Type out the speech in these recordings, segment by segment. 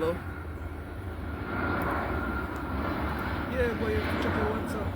follow. Yeah, boy, you have to check your WhatsApp.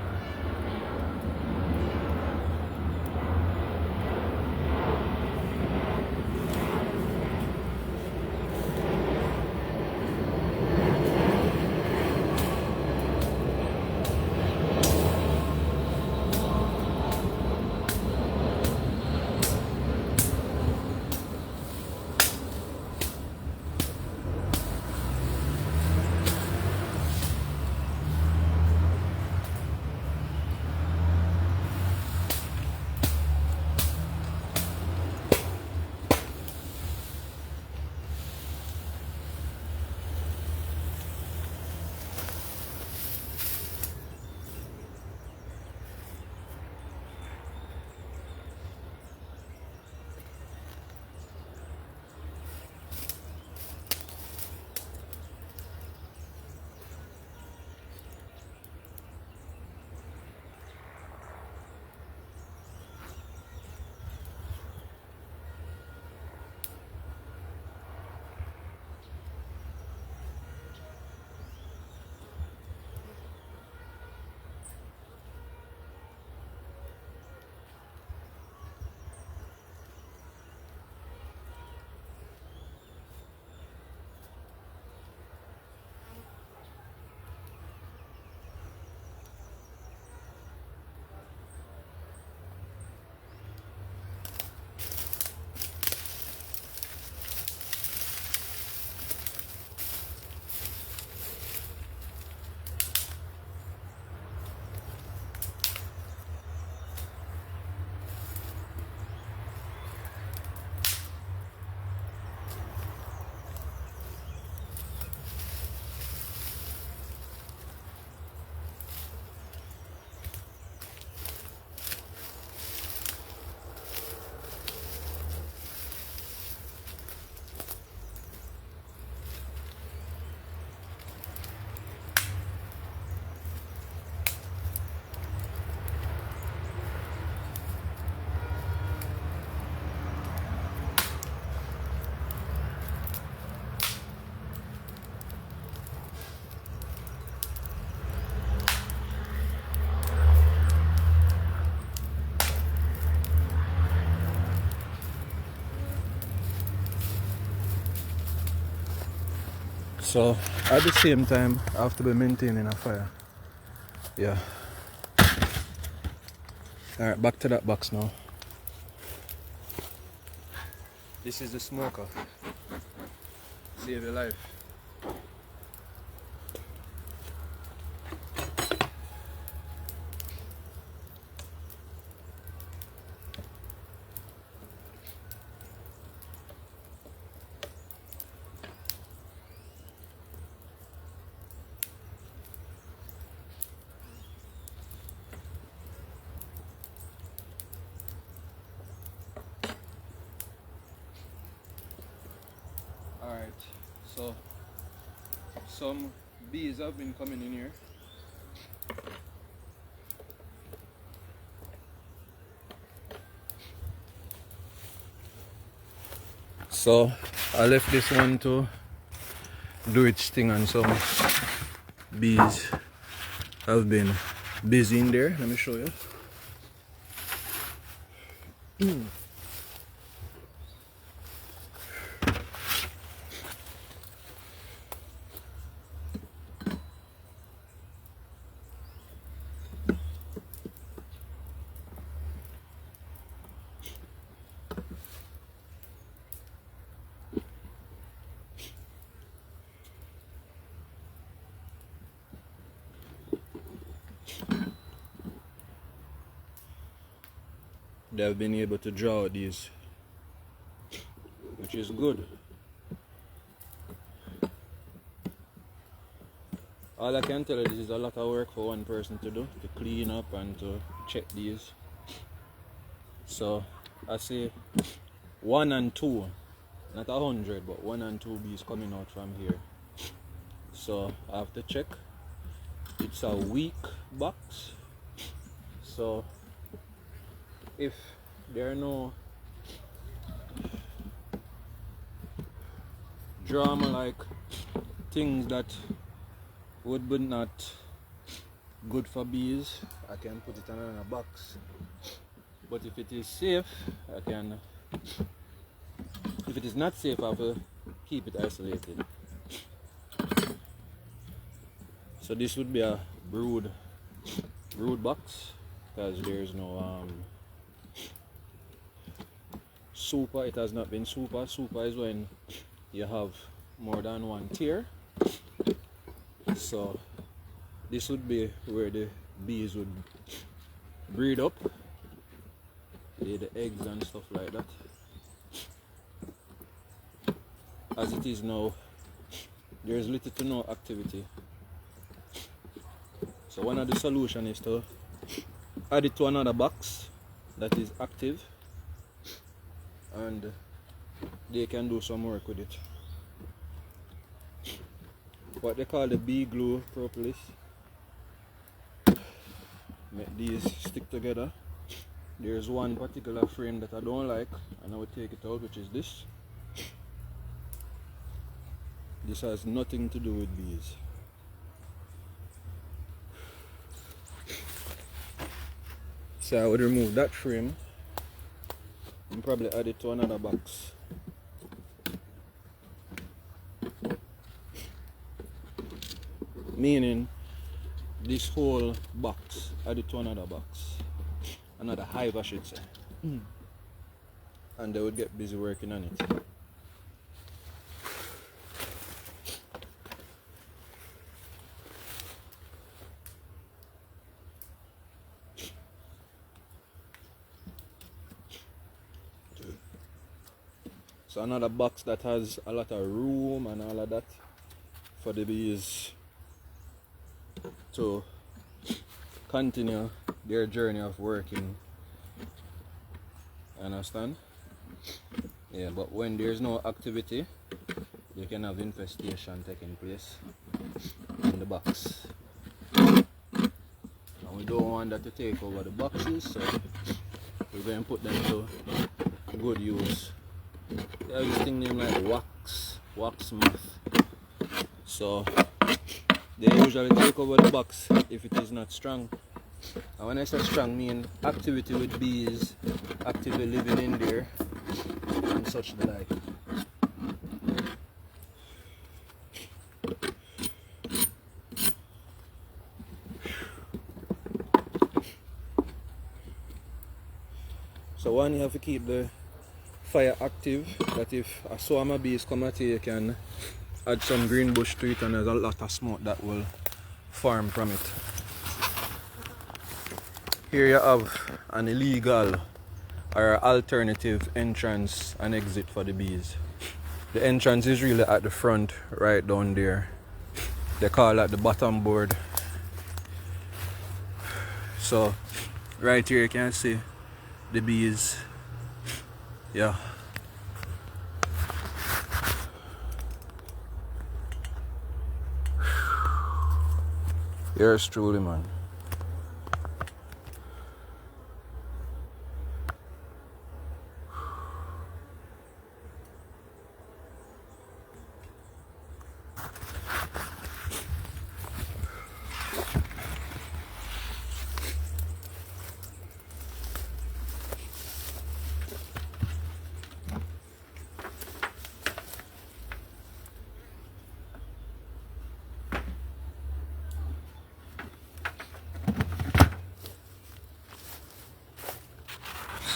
So at the same time, I have to be maintaining a fire. Yeah. Alright, back to that box now. This is the smoker. Save your life. Alright, so some bees have been coming in here. So I left this one to do its thing, and some bees have been busy in there. Let me show you. They've been able to draw out these, which is good. All I can tell you, this is a lot of work for one person to do, to clean up and to check these. So I say 1 and 2, not 100, but 1 and 2 bees coming out from here. So I have to check. It's a weak box, so if there are no drama like things that would be not good for bees, I can put it in a box. But if it is safe, I can. If it is not safe, I will keep it isolated. So this would be a brood box, because there is no super. It has not been super. Super is when you have more than one tier. So this would be where the bees would breed up, lay the eggs and stuff like that. As it is now, there is little to no activity. So one of the solutions is to add it to another box that is active, and they can do some work with it. What they call the bee glue propolis. Make these stick together. There's one particular frame that I don't like, and I will take it out, which is this. This has nothing to do with bees. So I would remove that frame and probably add it to another box. Meaning this whole box, add it to another box. Another hive, I should say. And they would get busy working on it. So another box that has a lot of room and all of that for the bees to continue their journey of working. Understand? Yeah, but when there's no activity, you can have infestation taking place in the box. And we don't want that to take over the boxes, so we're going to put them to good use. There's this thing named like wax moth. So they usually take over the box if it is not strong. And when I say strong, I mean activity with bees, actively living in there and such the like. So one, you have to keep the fire active, that if a swarm of bees come at you, you can add some green bush to it and there's a lot of smoke that will form from it. Here you have an illegal or alternative entrance and exit for the bees. The entrance is really at the front, right down there. They call that the bottom board. So right here you can see the bees. Yeah. Yours truly, man.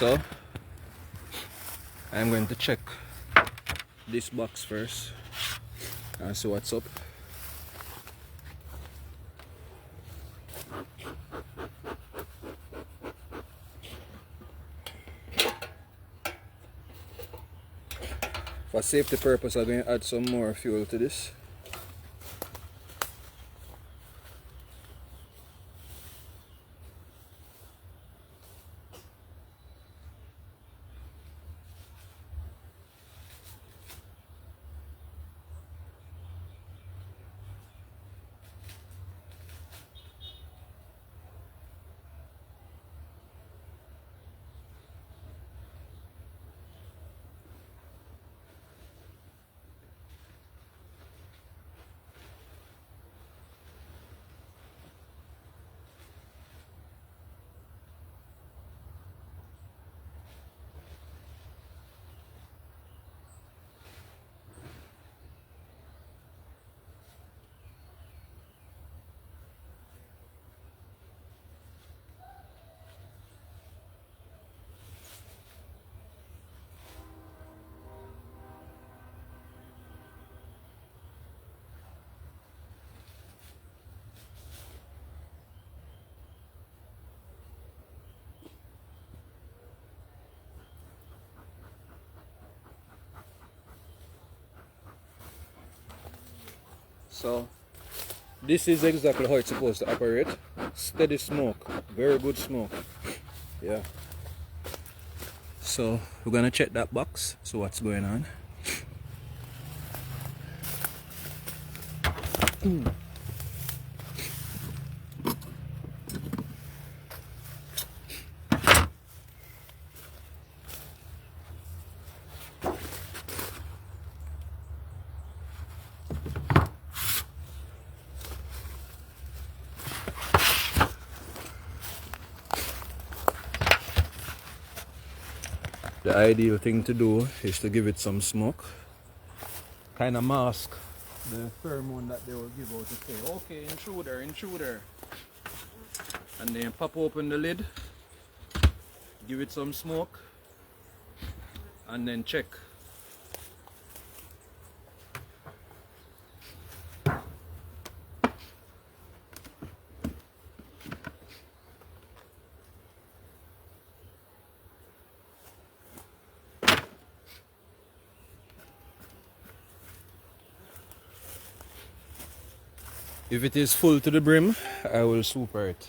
So I'm going to check this box first and see what's up. For safety purpose, I'm going to add some more fuel to this. So this is exactly how it's supposed to operate. Steady smoke, very good smoke. Yeah. So we're gonna check that box, so what's going on. The ideal thing to do is to give it some smoke, kind of mask the pheromone that they will give out to say, okay, intruder, intruder. And then pop open the lid, give it some smoke, and then check. If it is full to the brim, I will super it.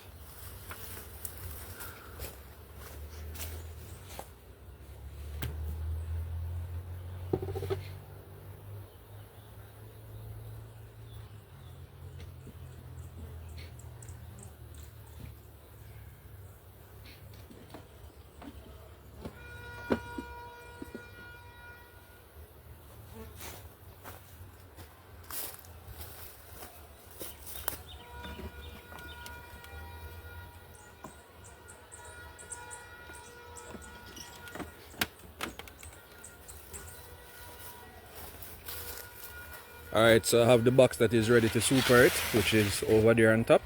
Alright, so I have the box that is ready to super it, which is over there on top.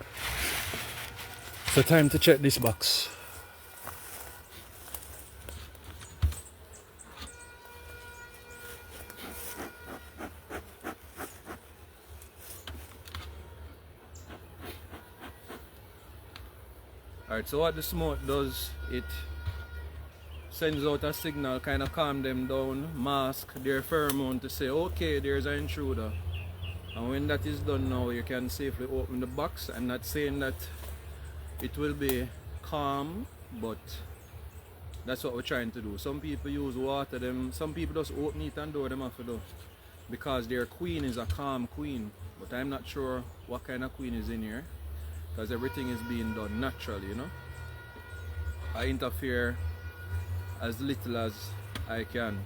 So time to check this box. Alright, so what the smoke does, it sends out a signal, kind of calm them down, mask their pheromone to say, okay, there's an intruder. And when that is done now, you can safely open the box. I'm not saying that it will be calm, but that's what we're trying to do. Some people use water, some people just open it and do them off do, because their queen is a calm queen. But I'm not sure what kind of queen is in here, because everything is being done naturally, you know. I interfere as little as I can.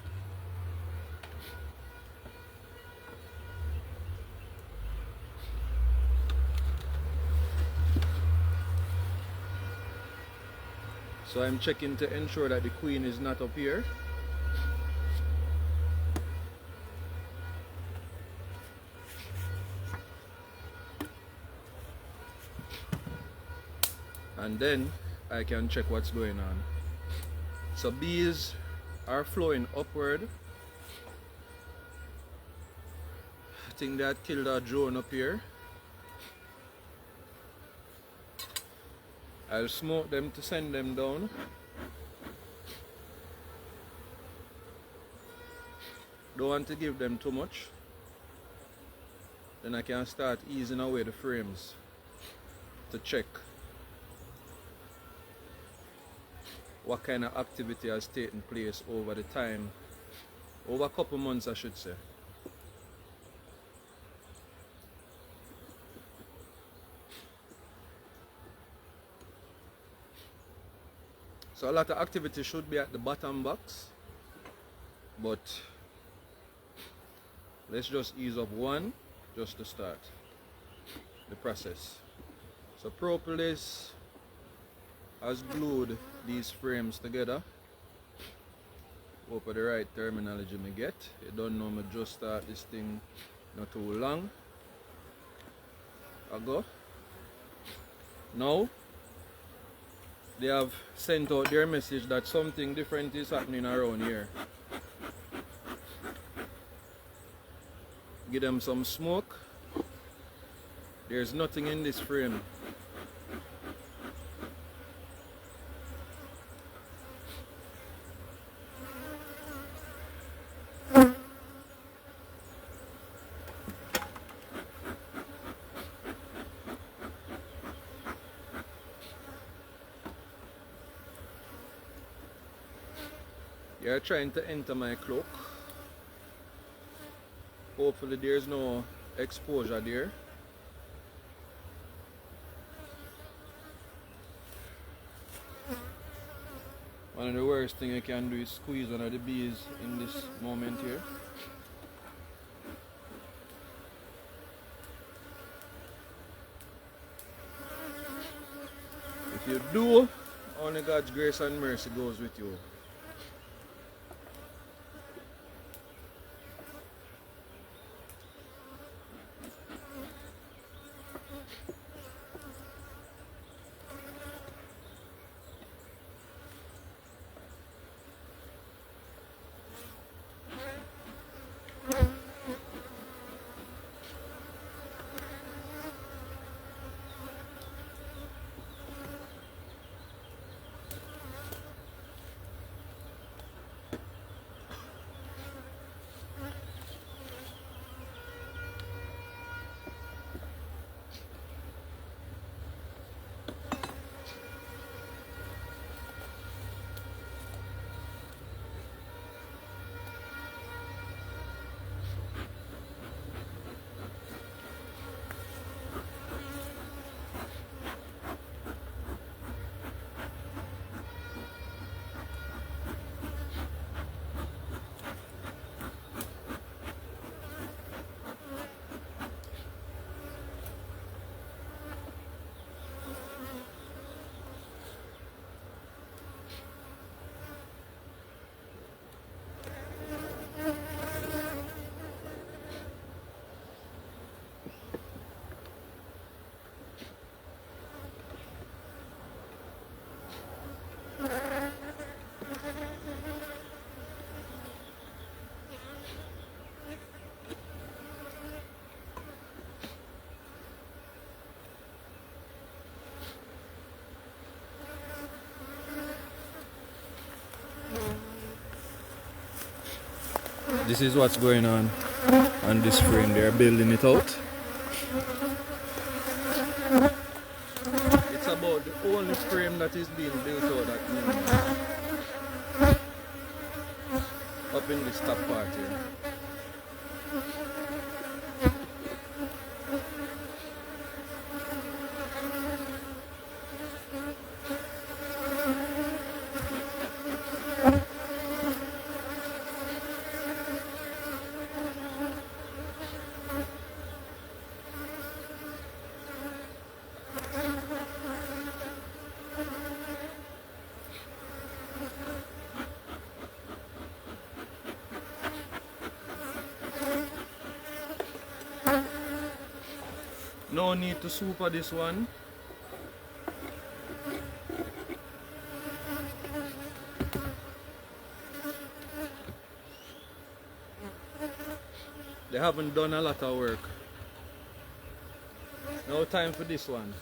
So I'm checking to ensure that the queen is not up here. And then I can check what's going on. So bees are flowing upward. I think that killed our drone up here. I'll smoke them to send them down. Don't want to give them too much. Then I can start easing away the frames to check what kind of activity has taken place over the time, over a couple months I should say. So a lot of activity should be at the bottom box, but let's just ease up one just to start the process. So Propolis has glued these frames together. Hope the right terminology me get. You don't know me just start this thing not too long ago. Now they have sent out their message that something different is happening around here. Give them some smoke. There's nothing in this frame. You're trying to enter my cloak. Hopefully there's no exposure there. One of the worst thing you can do is squeeze one of the bees in this moment here. If you do, only God's grace and mercy goes with you. This is what's going on this frame. They're building it out. It's about the only frame that is being built out at the moment. Up in this top part here. No need to super this one. They haven't done a lot of work. No time for this one.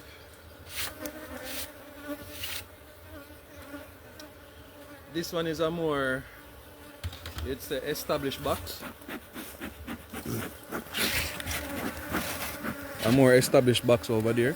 This one is a more, it's the established box. A more established box over there.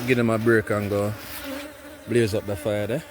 Give them a break and go blaze up the fire there.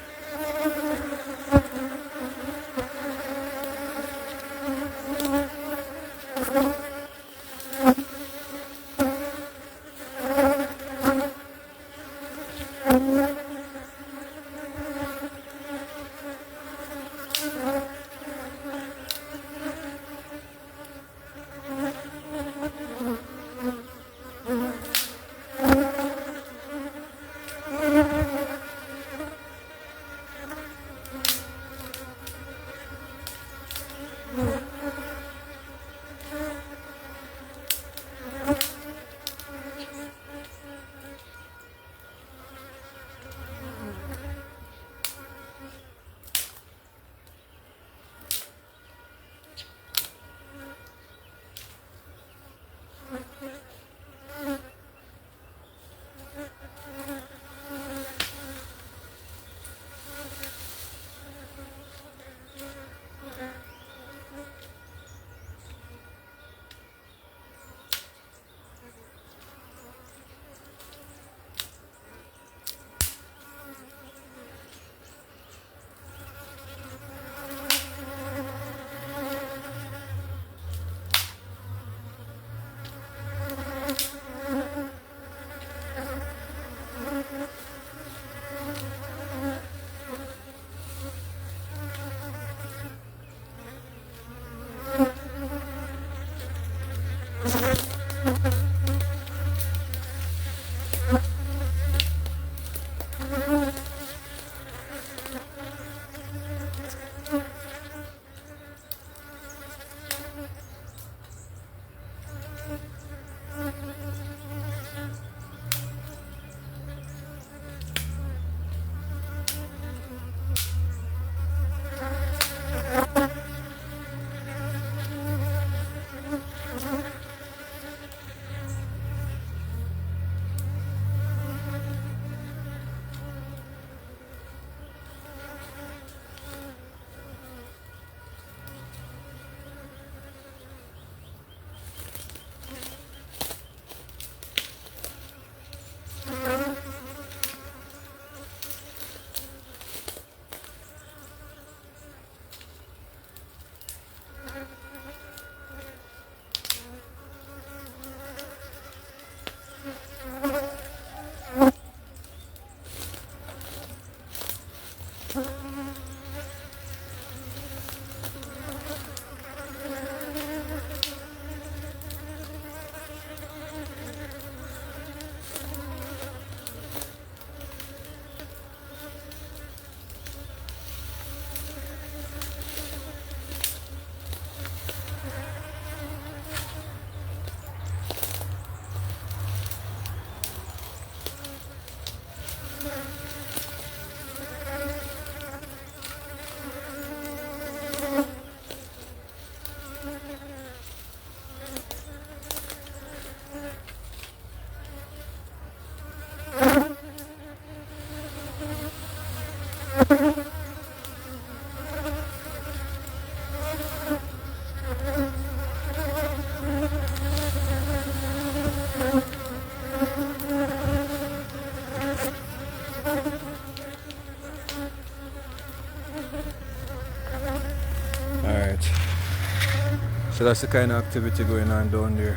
So that's the kind of activity going on down there.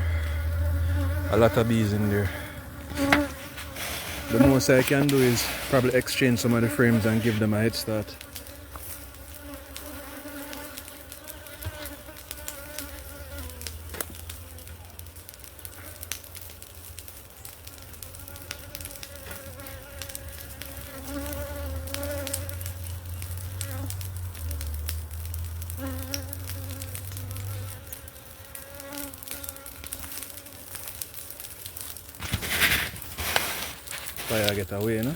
A lot of bees in there. The most I can do is probably exchange some of the frames and give them a head start. Fire get away, no?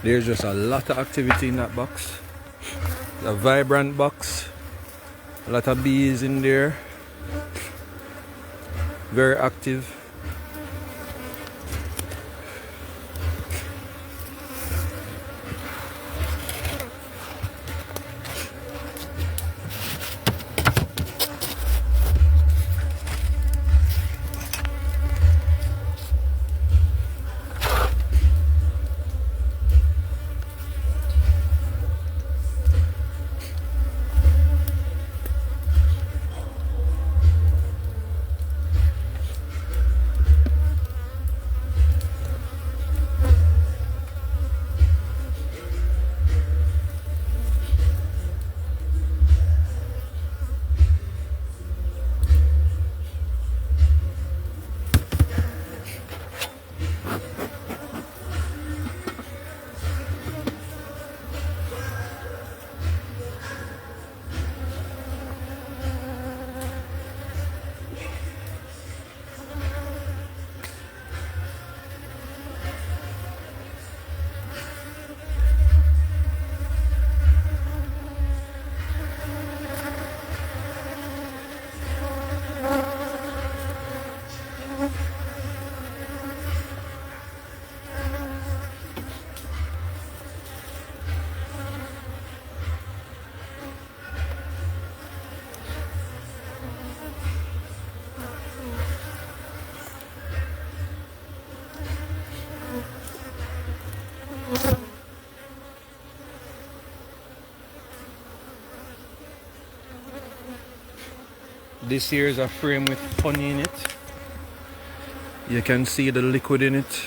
There's just a lot of activity in that box. A vibrant box. A lot of bees in there. Very active. This here is a frame with honey in it. You can see the liquid in it.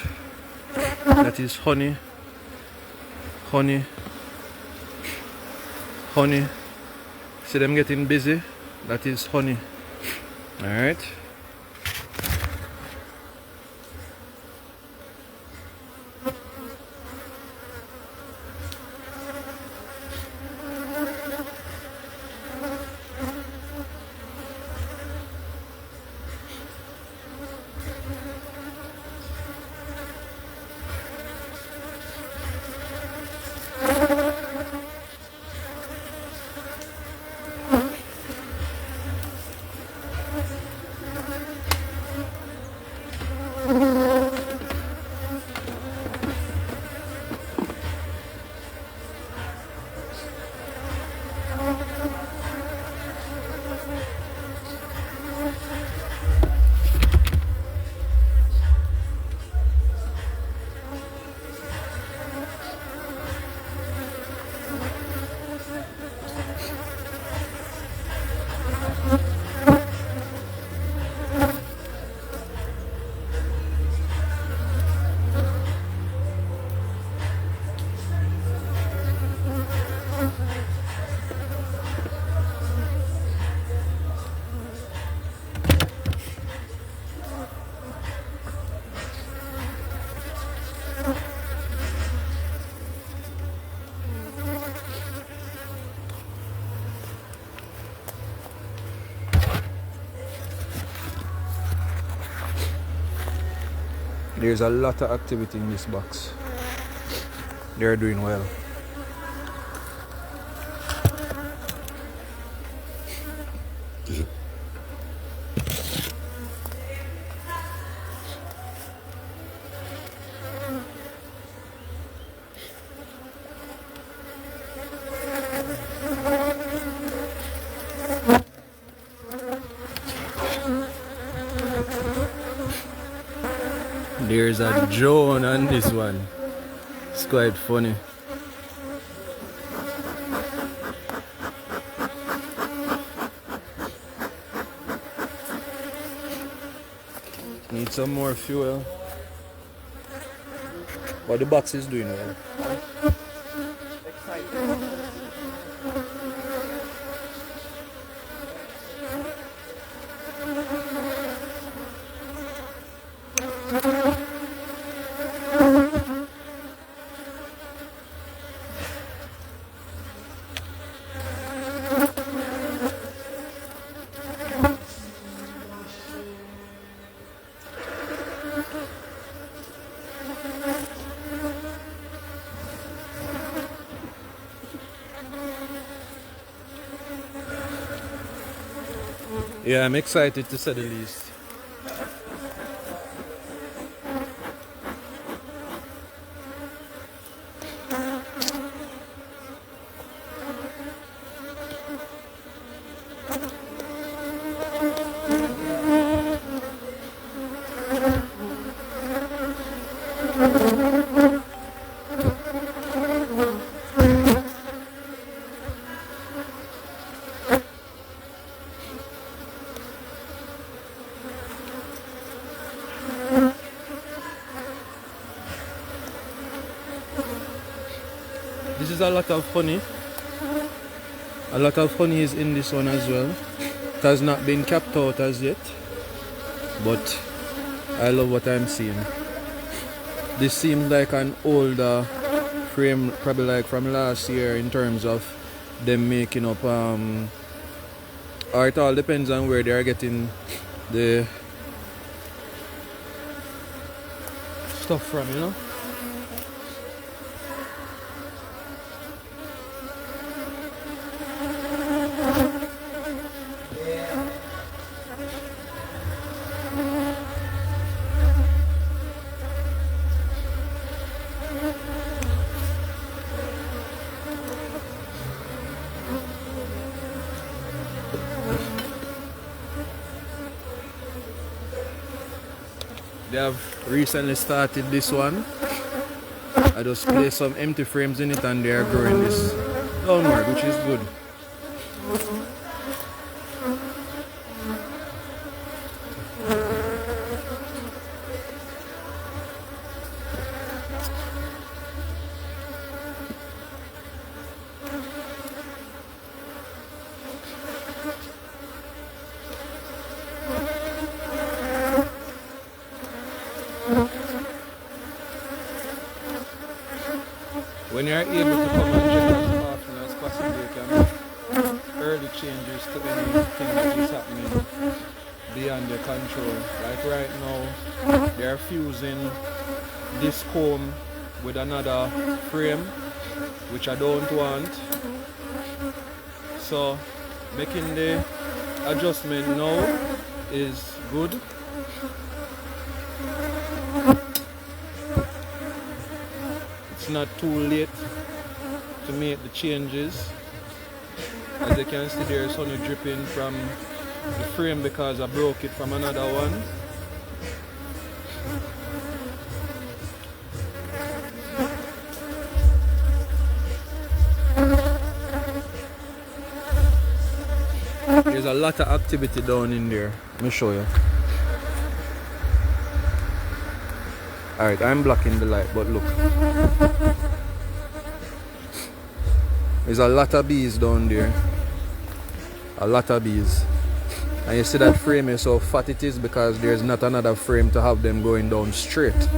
That is honey. Honey. Honey. See them getting busy? That is honey. Alright. There's a lot of activity in this box. They're doing well. There's a drone on this one. It's quite funny. Need some more fuel. But the box is doing well. Yeah, I'm excited to say the least. This is a lot of honey. A lot of honey is in this one as well. It has not been capped out as yet, but I love what I'm seeing. This seems like an older frame, probably like from last year in terms of them making up, or it all depends on where they are getting the stuff from, you know. They have recently started this one. I just placed some empty frames in it and they are growing this downward, which is good. when you're able to come and check as often as possible, you can make early changes to anything that is happening beyond your control. Like right now, they're fusing this comb with another frame, which I don't want. So making the adjustment now is good. It's not too late to make the changes. As you can see, there's honey dripping from the frame because I broke it from another one. There's a lot of activity down in there. Let me show you. Alright, I'm blocking the light, but look. There's a lot of bees down there. A lot of bees. And you see that frame is so fat it is because there's not another frame to have them going down straight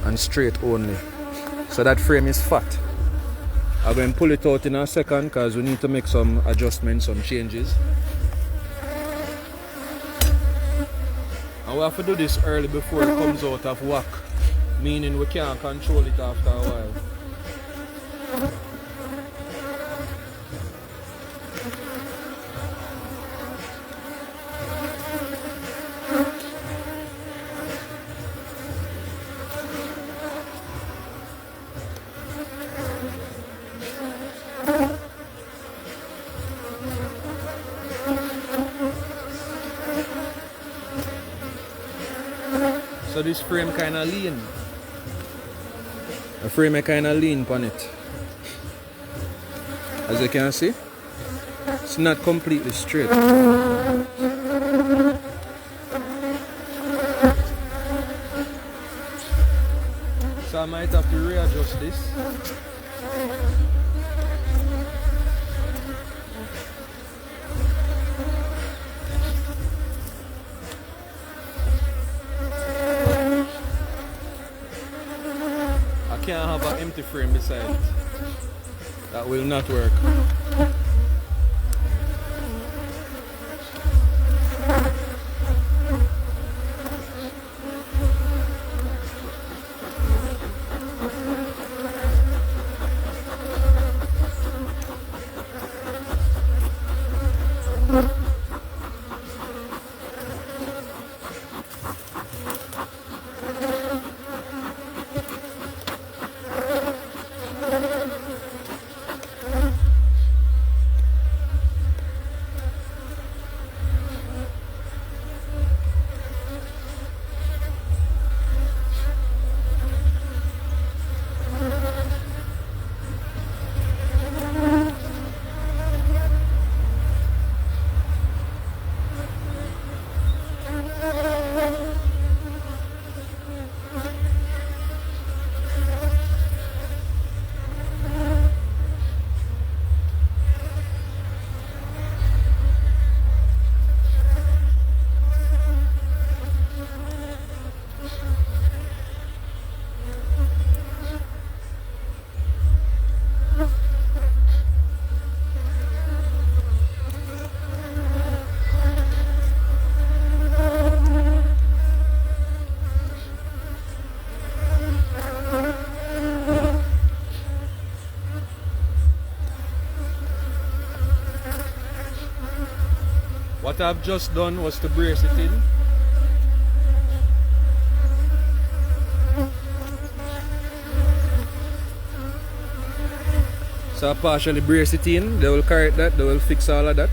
and straight only. So that frame is fat. I'm going to pull it out in a second because we need to make some adjustments, some changes. And we have to do this early before it comes out of whack, meaning we can't control it after a while. So this frame kind of lean. The frame kind of lean on it. As you can see, it's not completely straight. So I might have to readjust this. I can't have an empty frame beside it. That will not work. What I've just done was to brace it in. So I partially brace it in, they will correct that, they will fix all of that.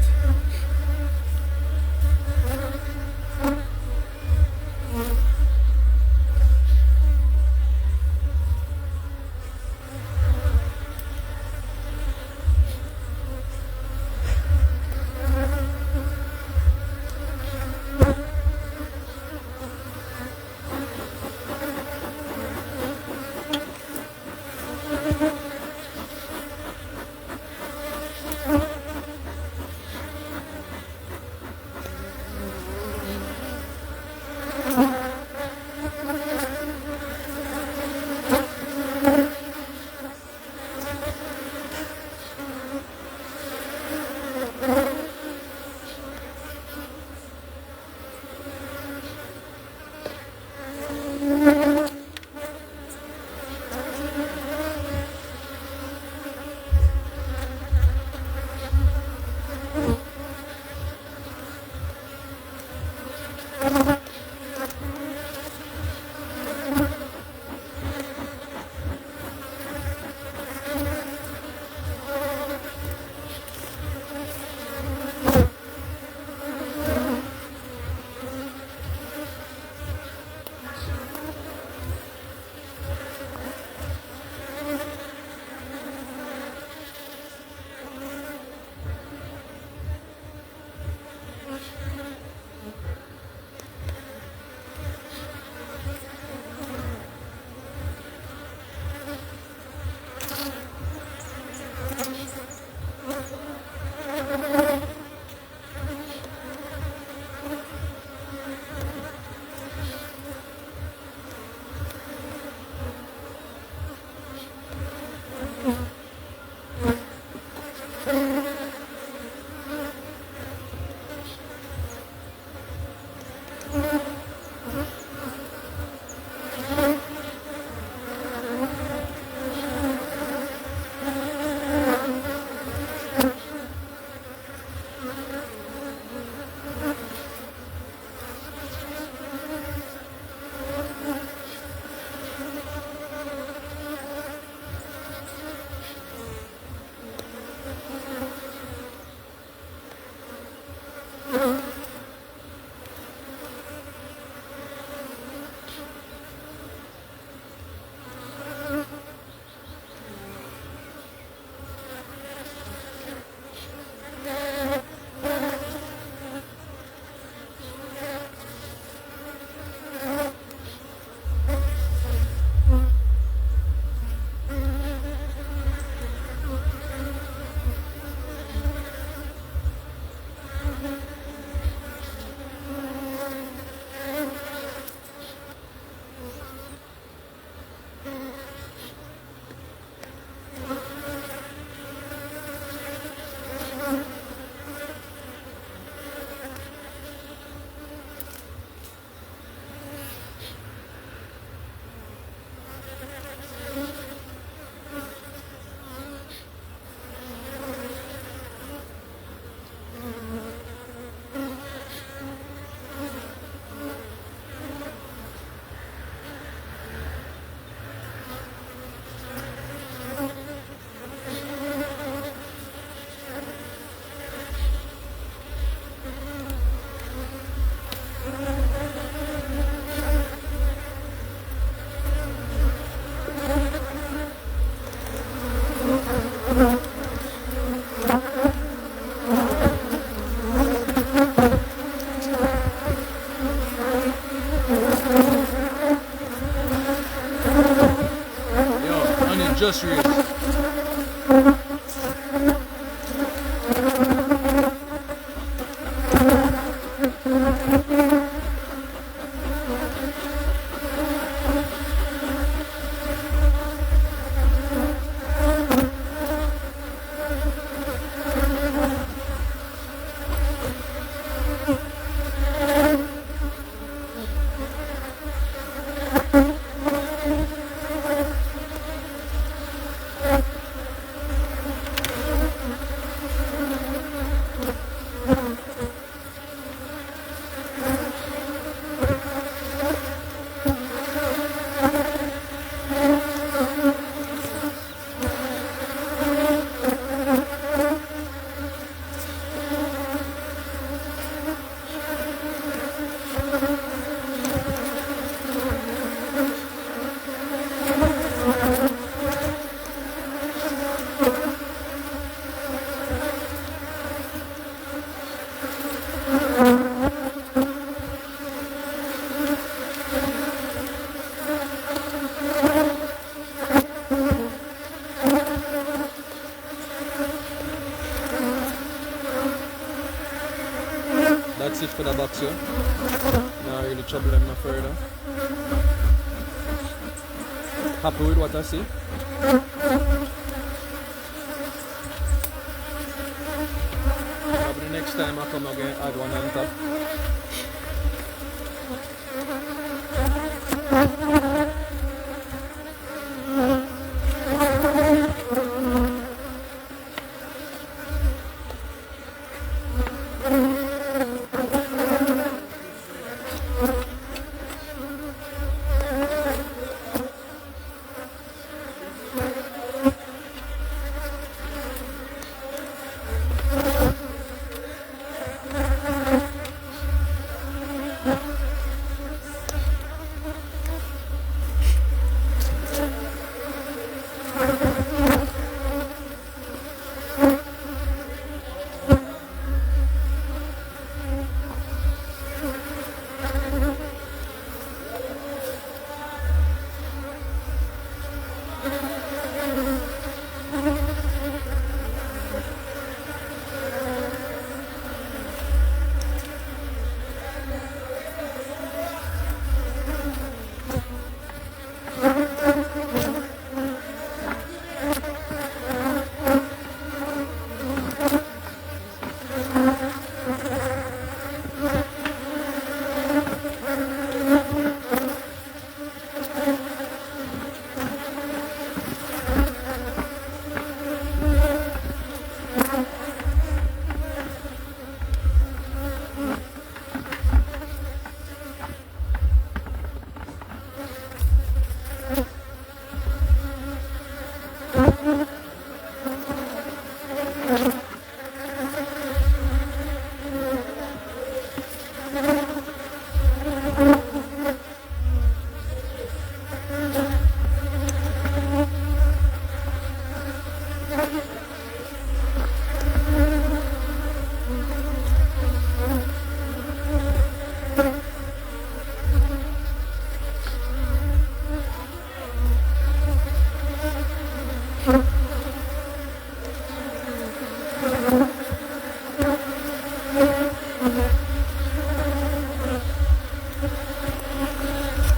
just reached. That's it for the box here. Not really trouble them no further. Happy with what I see. Probably next time I come again, add one on top.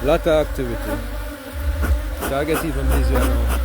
Lot of activity. So I get even busier now.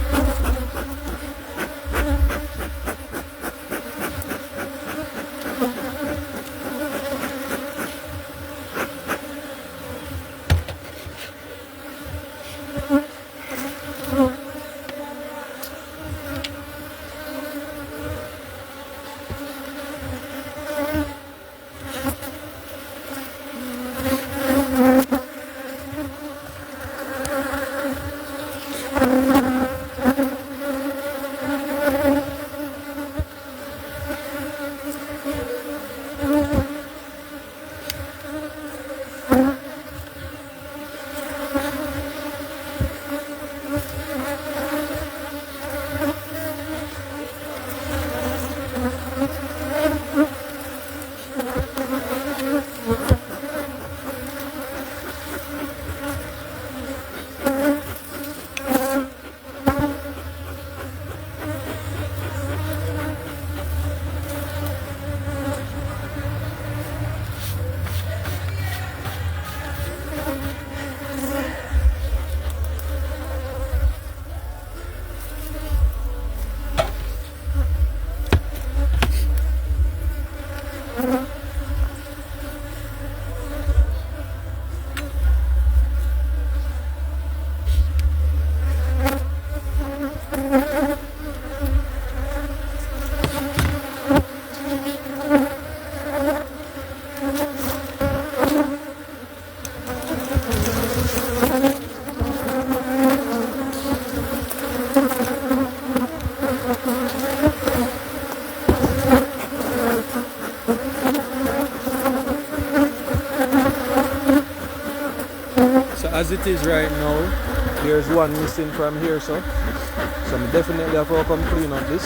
it is right now, there's one missing from here, so I definitely have to come clean up this.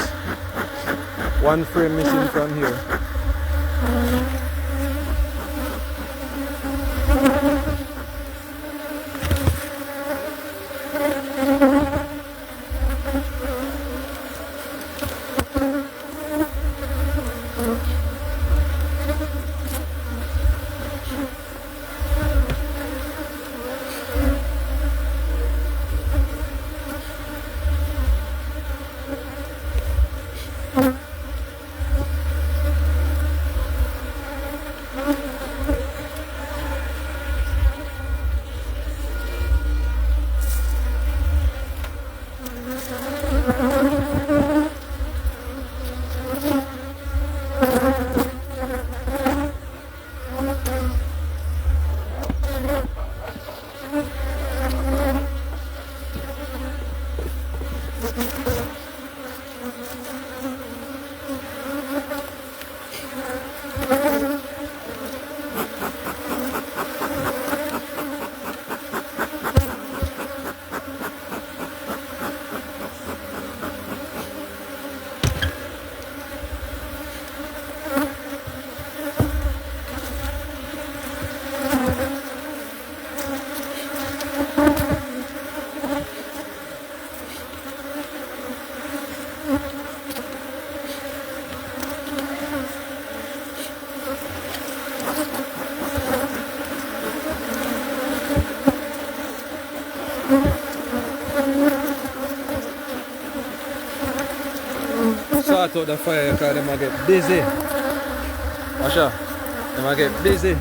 One frame missing from here. Sort out the fire because they might get busy. Asha, they might get busy.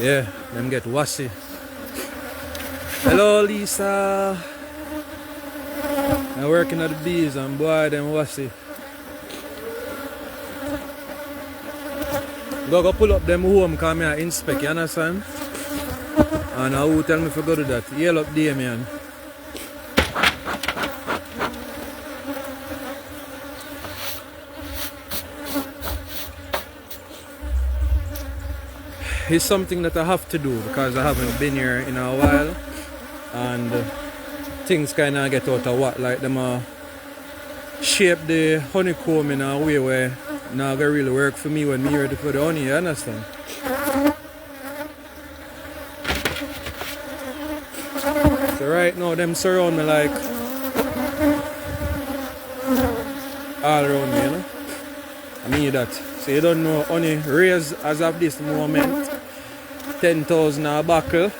Yeah, them get wassy. Hello Lisa. I'm working at the bees and boy them wassy. Go pull up them home come here inspect, you understand? And who tell me if I go do that? Yell up there man. It's something that I have to do because I haven't been here in a while and things kind of get out of whack, like them shape the honeycomb in a way where not gonna really work for me when me ready for the honey, you understand? So right now them surround me like all around me, you know? I mean that. So you don't know honey raise as of this moment 10,000 a buckle.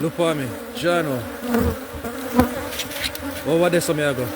Look for me, Jano. What this some I go?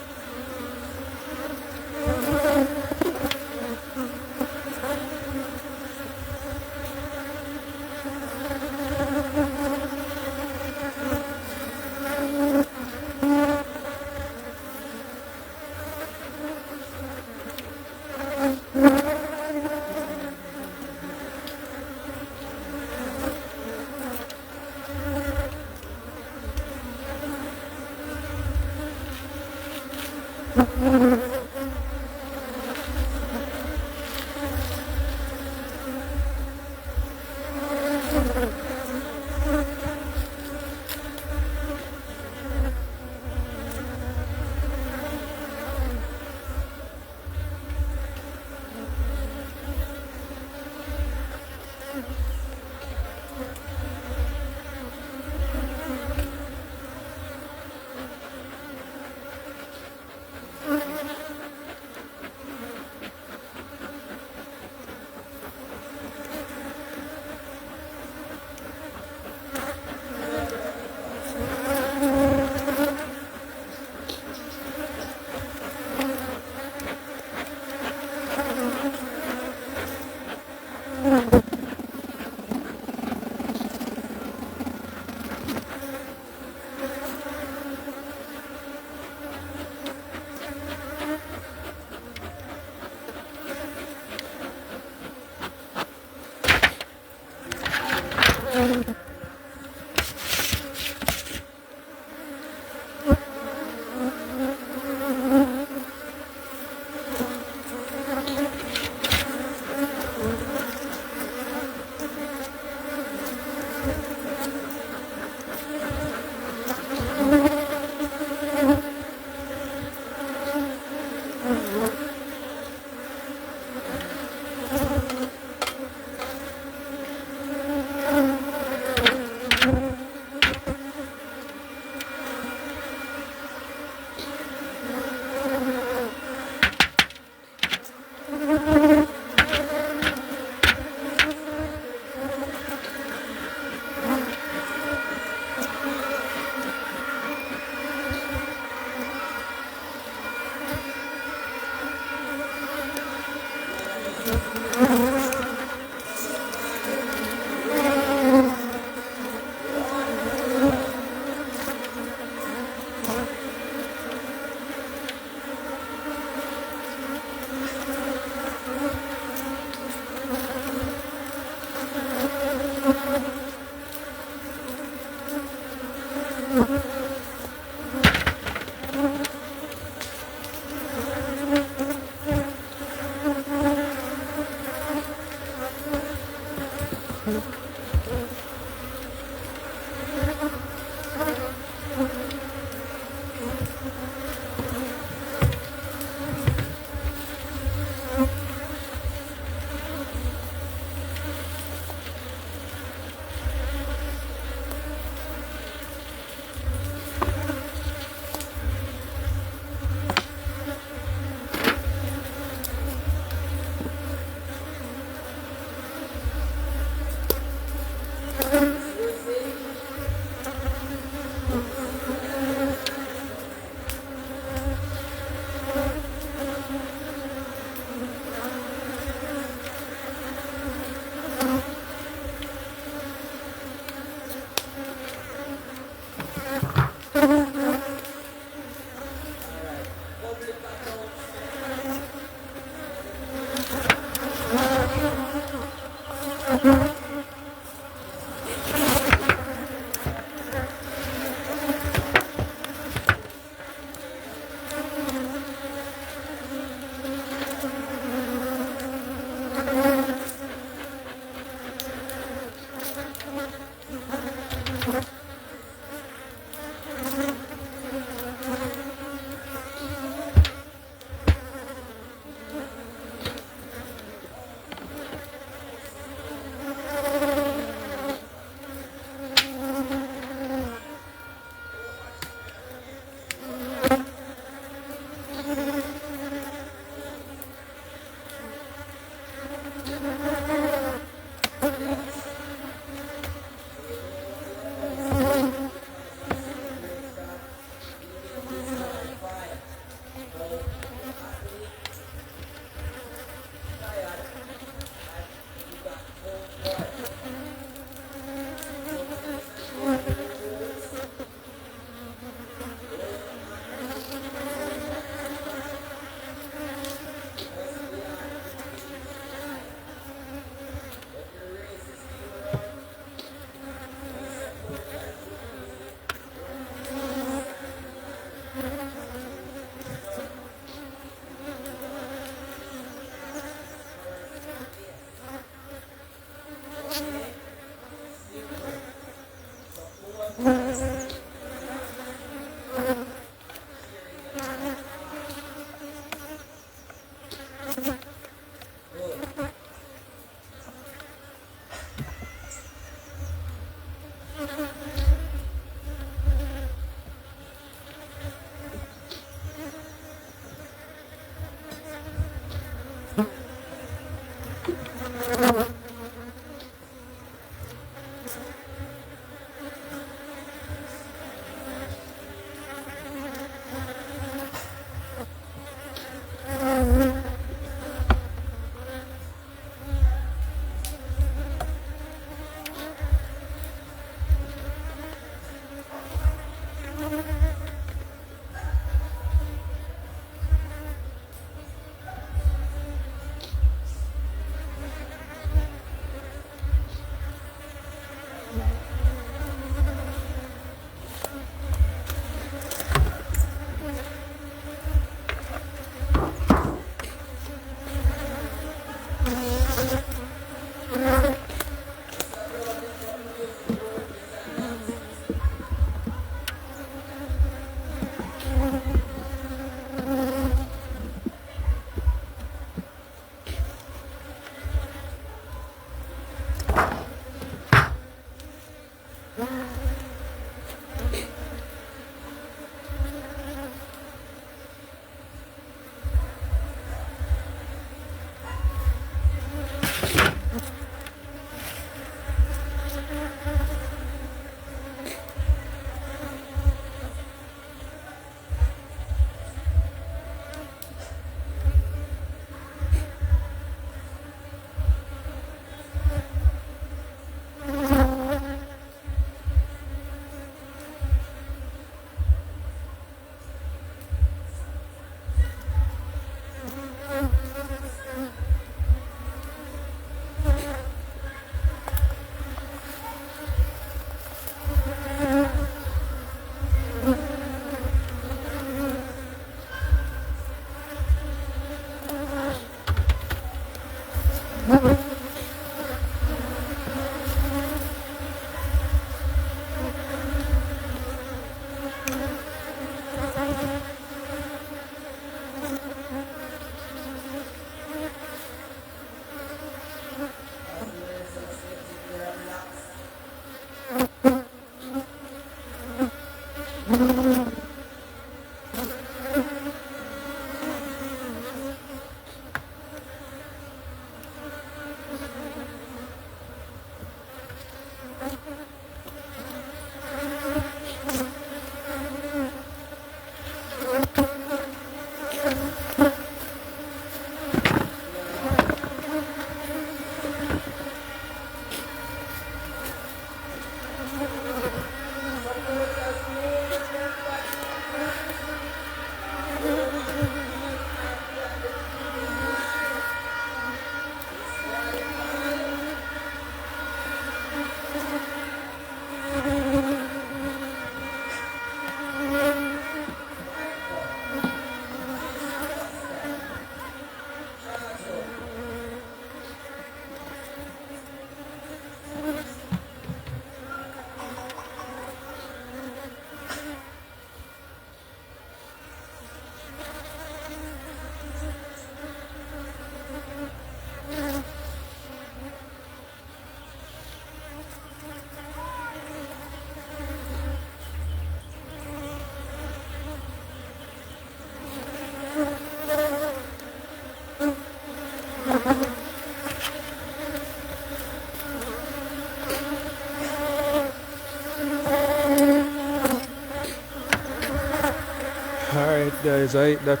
Alright guys, I eat that.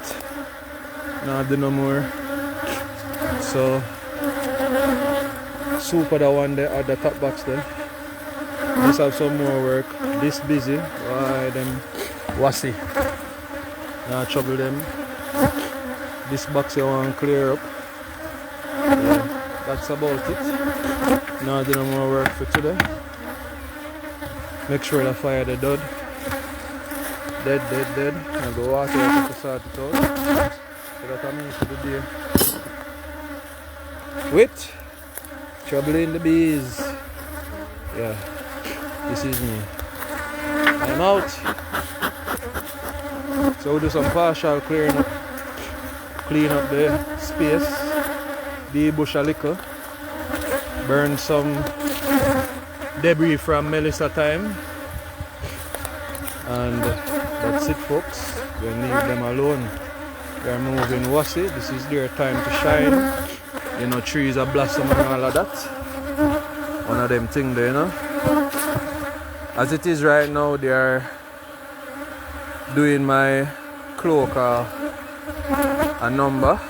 Not do no more. So super the one there at the top box there. Just have some more work. This busy. Why them wassy. Now trouble them. This box I want to clear up. Yeah, that's about it. Now do no more work for today. Make sure the fire the dead. Dead. And go water it to sort it out. So that I mean for the day. Wait! Trouble in the bees. Yeah. This is me. I'm out. So we'll do some partial clearing up. Clean up the space. The bush a little. Burn some debris from Melissa time. And that's it folks. We'll leave them alone. They're moving wassy. This is their time to shine. You know, trees are blossoming and all of that. One of them things there, you know. As it is right now, they are doing my cloak a number.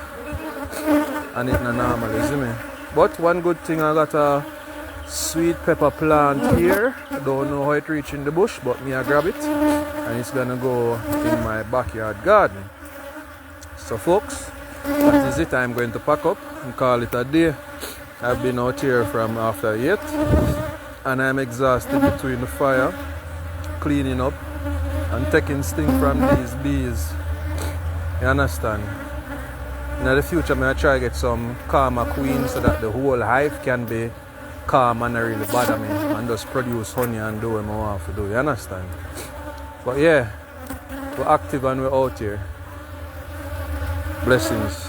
And it's not normal, you see me? But one good thing, I got a sweet pepper plant here. I don't know how it reached in the bush, but me I grab it. And it's gonna go in my backyard garden. So folks, that is it. I'm going to pack up and call it a day. I've been out here from after 8 and I'm exhausted between the fire, cleaning up and taking sting from these bees. You understand? In the future, I'm going to try to get some calmer queen so that the whole hive can be calm and not really bother me and just produce honey and do what I want to do. You understand? But yeah, we're active and we're out here. Blessings.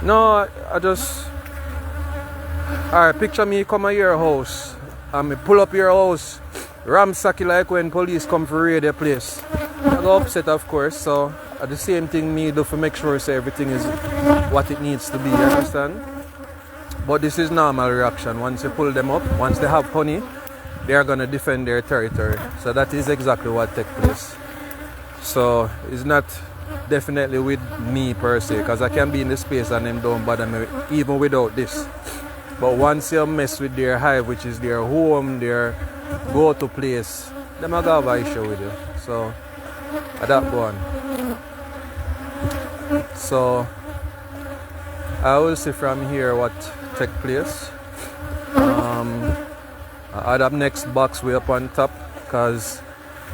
No, I just... Alright, picture me come at your house and me pull up your house, ramsack it like when police come for raid your place. I go upset of course, so the same thing me do to make sure so everything is what it needs to be, you understand? But this is normal reaction. Once you pull them up, once they have honey, they are going to defend their territory. So that is exactly what takes place. So it's not definitely with me per se, because I can be in the space and them don't bother me even without this. But once you mess with their hive, which is their home, their go-to place, them are going to have an issue with you. So that go on. So I will see from here what take place. I add up next box way up on top because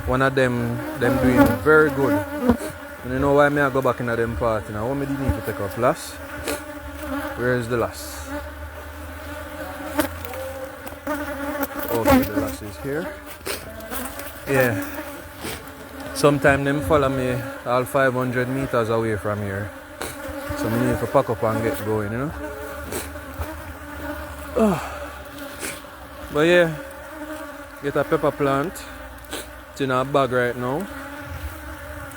one of them doing very good. And you know why me I go back in them party now? What me need to take off last? Where is the last? Okay, the last is here. Yeah. Sometimes them follow me all 500 meters away from here. So I need to pack up and get going, you know. But yeah, get a pepper plant. It's in a bag right now.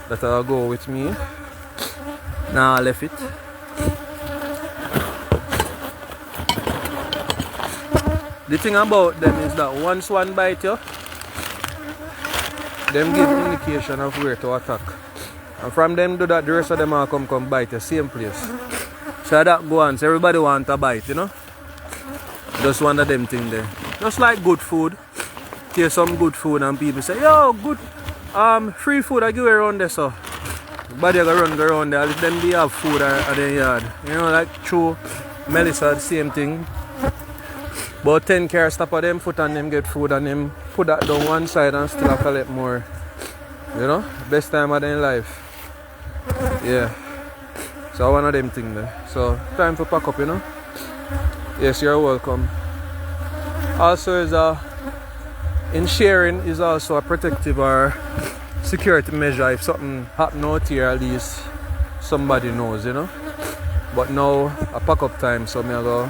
That'll go with me. Now I left it. The thing about them is that once one bite you, them give indication of where to attack. And from them do that, the rest of them will come bite the same place. So that go on. So everybody want a bite, you know. Just one of them thing there. Just like good food. Taste some good food and people say, yo, good free food I give around there, so everybody go around there. If them they have food at their yard. You know, like through Melissa, the same thing. But 10 cars stop at them foot and them get food and them put that down one side and still collect more. You know? Best time of their life. Yeah. So one of them thing there. So time for pack up, you know. Yes, you're welcome. Also is in sharing is also a protective or security measure. If something happen out here, at least somebody knows, you know. But now a pack up time, so me I go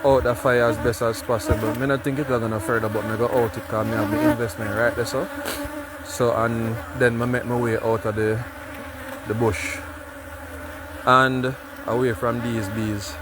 out the fire as best as possible. I don't think it's gonna further, but I go out it because I have the investment right there, so and then I make my way out of the bush and away from these bees.